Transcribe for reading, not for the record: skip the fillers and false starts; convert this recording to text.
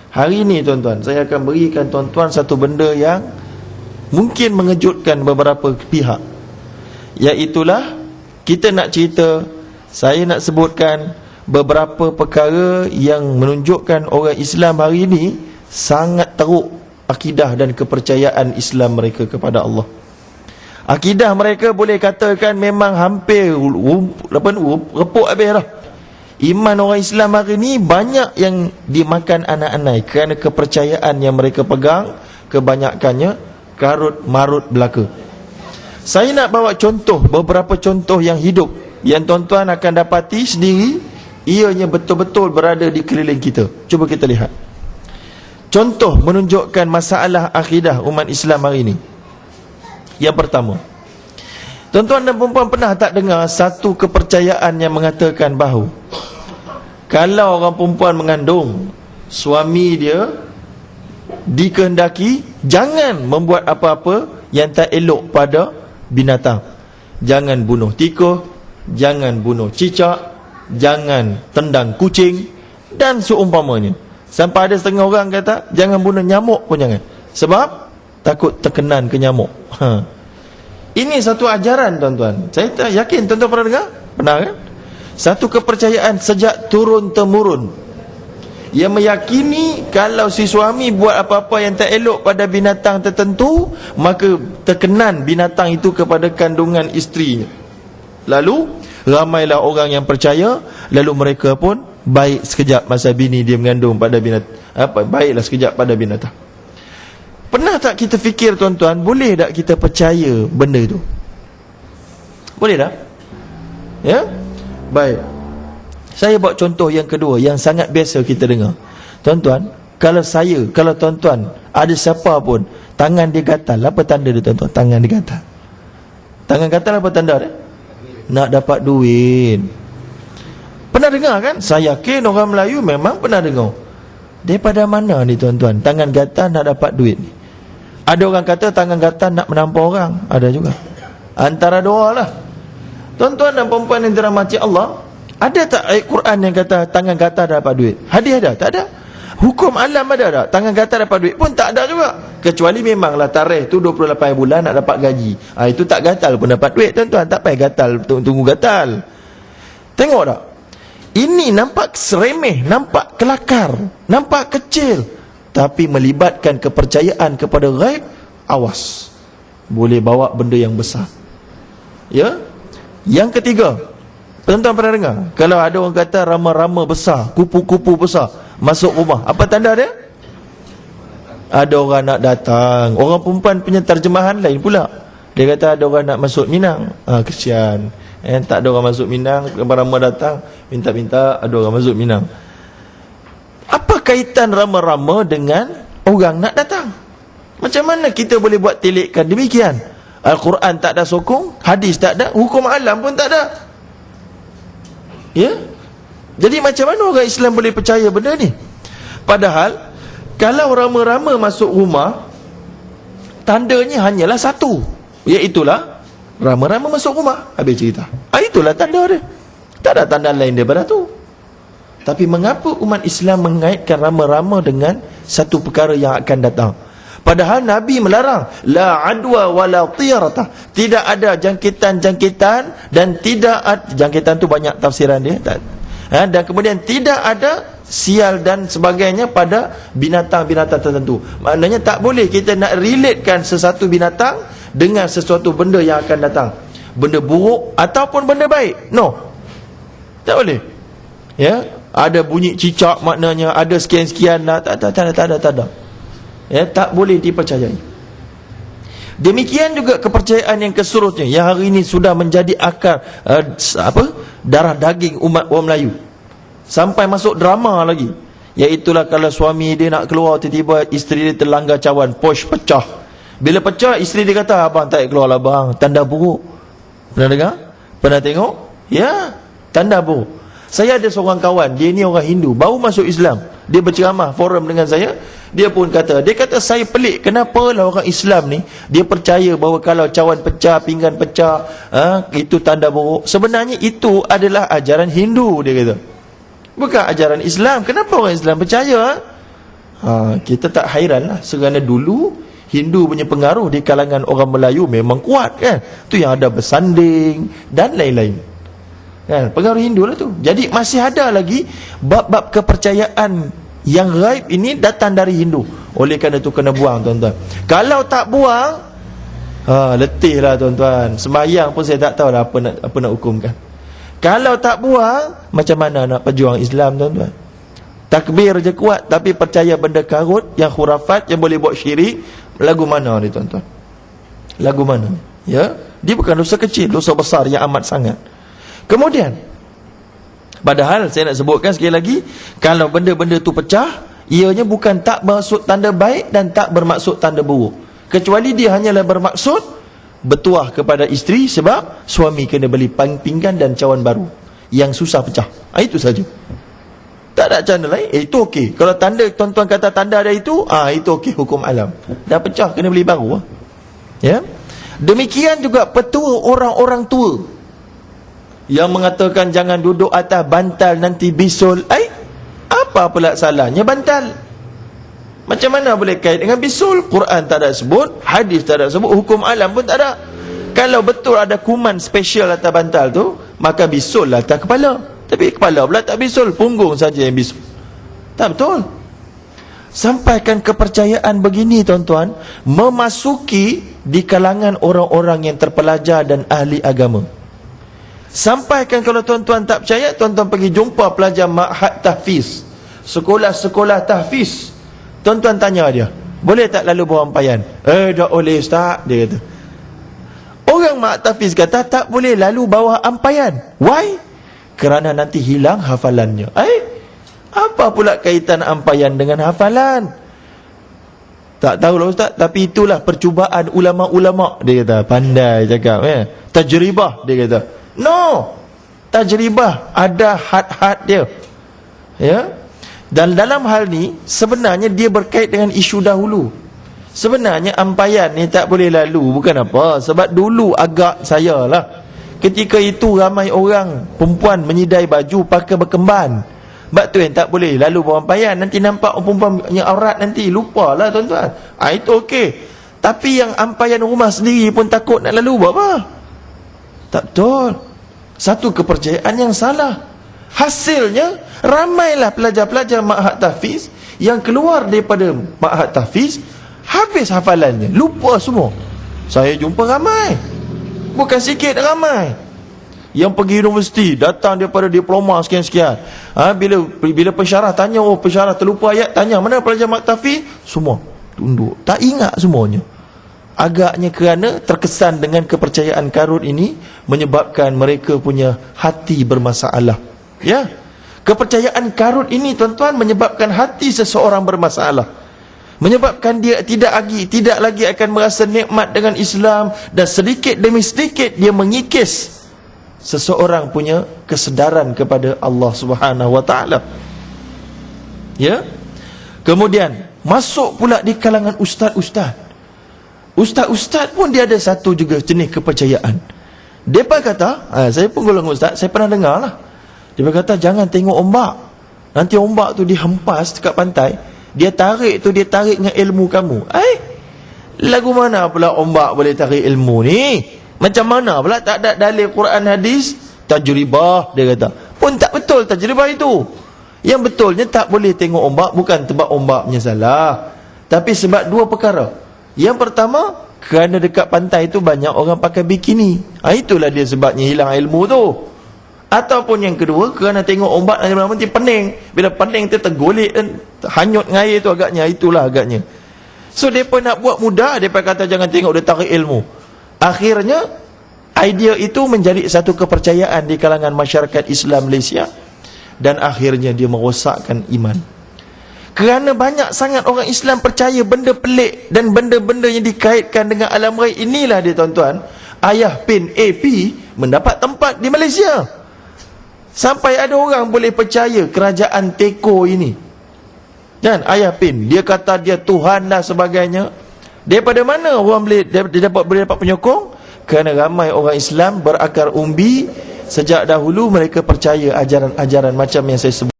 Hari ini tuan-tuan, saya akan berikan tuan-tuan satu benda yang mungkin mengejutkan beberapa pihak. Iaitulah, kita nak cerita, saya nak sebutkan beberapa perkara yang menunjukkan orang Islam hari ini sangat teruk akidah dan kepercayaan Islam mereka kepada Allah. Akidah mereka boleh katakan memang hampir repuk habis dah. Iman orang Islam hari ni banyak yang dimakan anak-anak kerana kepercayaan yang mereka pegang kebanyakannya karut marut belaka. Saya nak bawa contoh, beberapa contoh yang hidup yang tuan-tuan akan dapati sendiri, ianya betul-betul berada di keliling kita. Cuba kita lihat. Contoh menunjukkan masalah akidah umat Islam hari ini. Yang pertama, tuan-tuan dan perempuan pernah tak dengar satu kepercayaan yang mengatakan bahawa kalau orang perempuan mengandung, suami dia dikehendaki jangan membuat apa-apa yang tak elok pada binatang. Jangan bunuh tikus, jangan bunuh cicak, jangan tendang kucing dan seumpamanya. Sampai ada setengah orang kata jangan bunuh nyamuk pun jangan, sebab takut terkenan ke nyamuk. Ini satu ajaran tuan-tuan. Saya tak yakin tuan-tuan pernah dengar? Pernah kan? Satu kepercayaan sejak turun-temurun yang meyakini kalau si suami buat apa-apa yang tak elok pada binatang tertentu, maka terkenan binatang itu kepada kandungan isterinya. Lalu ramailah orang yang percaya, lalu mereka pun baik sekejap masa bini dia mengandung pada binatang, baiklah sekejap pada binatang. Pernah tak kita fikir tuan-tuan, boleh tak kita percaya benda itu? Boleh tak? Ya? Baik. Saya buat contoh yang kedua yang sangat biasa kita dengar. Tuan-tuan, kalau tuan-tuan ada siapa pun tangan dia gatal, apa tanda dia tuan-tuan? Tangan dia gatal. Tangan gatal apa tanda dia? Nak dapat duit. Pernah dengar kan? Saya yakin orang Melayu memang pernah dengar. Daripada mana ni tuan-tuan? Tangan gatal nak dapat duit ni. Ada orang kata tangan gatal nak menampar orang. Ada juga. Antara dua lah. Tuan-tuan dan perempuan yang dirahmati Allah, ada tak ayat Quran yang kata tangan gatal dapat duit? Hadis ada? Tak ada. Hukum alam ada tak? Tangan gatal dapat duit pun tak ada juga. Kecuali memanglah tarikh tu 28 bulan nak dapat gaji. Itu tak gatal pun dapat duit tuan-tuan. Tak payah gatal, tunggu gatal. Tengok tak? Ini nampak seremeh, nampak kelakar, nampak kecil, tapi melibatkan kepercayaan kepada ghaib, awas, boleh bawa benda yang besar. Ya. Yang ketiga, tuan-tuan pernah dengar kalau ada orang kata rama-rama besar, kupu-kupu besar masuk rumah, apa tanda dia? Ada orang nak datang. Orang perempuan punya terjemahan lain pula. Dia kata ada orang nak masuk Minang. Kesian. Tak ada orang masuk Minang, rama-rama datang, minta-minta ada orang masuk Minang. Apa kaitan rama-rama dengan orang nak datang? Macam mana kita boleh buat telekkan demikian? Al-Quran tak ada sokong, hadis tak ada, hukum alam pun tak ada. Ya? Jadi macam mana orang Islam boleh percaya benda ni? Padahal kalau rama-rama masuk rumah, tandanya hanyalah satu, iaitulah rama-rama masuk rumah. Habis cerita. Itulah tanda dia. Tak ada tanda lain daripada tu. Tapi mengapa umat Islam mengaitkan rama-rama dengan satu perkara yang akan datang? Padahal Nabi melarang la adwa wala tiyarata. Tidak ada jangkitan-jangkitan dan tidak ada, jangkitan tu banyak tafsiran dia. Dan kemudian tidak ada sial dan sebagainya pada binatang-binatang tertentu. Maknanya tak boleh kita nak relatekan sesuatu binatang dengan sesuatu benda yang akan datang. Benda buruk ataupun benda baik. No. Tak boleh. Ya, ada bunyi cicak maknanya ada sekian-sekian lah. Tak ada. Ya, tak boleh dipercayai. Demikian juga kepercayaan yang keseluruhnya yang hari ini sudah menjadi akar darah daging umat orang Melayu. Sampai masuk drama lagi. Iaitulah kalau suami dia nak keluar, tiba-tiba isteri dia terlanggar cawan, posh pecah. Bila pecah, isteri dia kata, abang tak keluar lah bang, tanda buruk. Pernah dengar? Pernah tengok? Ya, tanda buruk. Saya ada seorang kawan, dia ni orang Hindu, baru masuk Islam. Dia berceramah forum dengan saya. Dia pun kata, saya pelik, kenapa lah orang Islam ni dia percaya bahawa kalau cawan pecah, pinggan pecah, itu tanda buruk. Sebenarnya itu adalah ajaran Hindu, dia kata, bukan ajaran Islam. Kenapa orang Islam percaya? Kita tak hairan lah, kerana dulu Hindu punya pengaruh di kalangan orang Melayu memang kuat kan. Tu yang ada bersanding dan lain-lain kan, pengaruh Hindu lah tu. Jadi masih ada lagi bab-bab kepercayaan yang gaib ini datang dari Hindu. Oleh kerana tu kena buang tuan-tuan. Kalau tak buang, letih lah tuan-tuan. Sembahyang pun saya tak tahu lah apa nak hukumkan. Kalau tak buang, macam mana nak perjuang Islam tuan-tuan? Takbir je kuat, tapi percaya benda karut, yang khurafat, yang boleh buat syirik. Lagu mana ni tuan-tuan? Lagu mana? Ya, dia bukan dosa kecil, dosa besar yang amat sangat. Kemudian, padahal saya nak sebutkan sekali lagi, kalau benda-benda tu pecah, ianya bukan tak bermaksud tanda baik dan tak bermaksud tanda buruk, kecuali dia hanyalah bermaksud bertuah kepada isteri sebab suami kena beli pinggan dan cawan baru yang susah pecah. Itu saja. Tak ada cara lain. Itu okey. Kalau tanda tuan-tuan kata tanda ada itu okey, hukum alam. Dah pecah kena beli baru. Ya. Demikian juga petua orang-orang tua yang mengatakan jangan duduk atas bantal nanti bisul. Apa pula salahnya bantal? Macam mana boleh kait dengan bisul? Quran tak ada sebut, hadis tak ada sebut, hukum alam pun tak ada. Kalau betul ada kuman special atas bantal tu, maka bisul lah atas kepala. Tapi kepala pula tak bisul, punggung saja yang bisul. Tak betul. Sampaikan kepercayaan begini tuan-tuan, memasuki di kalangan orang-orang yang terpelajar dan ahli agama. Sampaikan kalau tuan-tuan tak percaya, tuan-tuan pergi jumpa pelajar ma'had tahfiz, sekolah-sekolah tahfiz. Tuan-tuan tanya dia, boleh tak lalu bawa ampayan? Tak boleh ustaz, dia kata. Orang ma'had tahfiz kata tak boleh lalu bawa ampayan. Why? Kerana nanti hilang hafalannya. Apa pula kaitan ampayan dengan hafalan? Tak tahulah ustaz, tapi itulah percubaan ulama-ulama, dia kata. Pandai cakap, tajribah, dia kata. No, tajribah ada had-had dia. Ya. Dan dalam hal ni sebenarnya dia berkait dengan isu dahulu. Sebenarnya ampayan ni tak boleh lalu bukan apa, sebab dulu agak saya lah, ketika itu ramai orang perempuan menyidai baju pakai berkemban. Sebab tu yang tak boleh lalu bawa ampayan, nanti nampak perempuan yang aurat, nanti lupalah tuan-tuan. Itu okey. Tapi yang ampayan rumah sendiri pun takut nak lalu, buat apa? Tak betul. Satu kepercayaan yang salah. Hasilnya ramailah pelajar-pelajar ma'had tahfiz yang keluar daripada ma'had tahfiz habis hafalannya, lupa semua. Saya jumpa ramai, bukan sikit, ramai yang pergi universiti, datang daripada diploma sekian-sekian. Bila pensyarah tanya, pensyarah terlupa ayat, tanya mana pelajar ma'had tahfiz, semua tunduk, tak ingat semuanya. Agaknya kerana terkesan dengan kepercayaan karut ini menyebabkan mereka punya hati bermasalah. Ya, kepercayaan karut ini tuan-tuan menyebabkan hati seseorang bermasalah, menyebabkan dia tidak lagi akan merasa nikmat dengan Islam, dan sedikit demi sedikit dia mengikis seseorang punya kesedaran kepada Allah Subhanahu wa taala. Ya. Kemudian masuk pula di kalangan ustaz-ustaz. Ustaz-ustaz pun dia ada satu juga jenis kepercayaan. Mereka kata, saya pun golongan ustaz, saya pernah dengar lah. Dia kata jangan tengok ombak. Nanti ombak tu dihempas dekat pantai, dia tarik dengan ilmu kamu. Lagu mana pula ombak boleh tarik ilmu ni? Macam mana pula tak ada dalil Quran hadis? Tajribah, dia kata. Pun tak betul tajribah itu. Yang betulnya tak boleh tengok ombak, bukan sebab ombaknya salah, tapi sebab dua perkara. Yang pertama, kerana dekat pantai itu banyak orang pakai bikini. Itulah dia sebabnya hilang ilmu tu. Ataupun yang kedua, kerana tengok ombak nanti pening. Bila pening tu tergolek dan hanyut dengan air tu agaknya. Itulah agaknya. So, mereka nak buat mudah, mereka kata jangan tengok, dia tarik ilmu. Akhirnya, idea itu menjadi satu kepercayaan di kalangan masyarakat Islam Malaysia. Dan akhirnya dia merosakkan iman. Kerana banyak sangat orang Islam percaya benda pelik dan benda-benda yang dikaitkan dengan alam gaib. Inilah dia tuan-tuan, ayah pin AP mendapat tempat di Malaysia. Sampai ada orang boleh percaya kerajaan Teko ini. Dan ayah pin, dia kata dia Tuhan dan sebagainya. Daripada mana orang boleh dapat penyokong? Kerana ramai orang Islam berakar umbi. Sejak dahulu mereka percaya ajaran-ajaran macam yang saya sebut.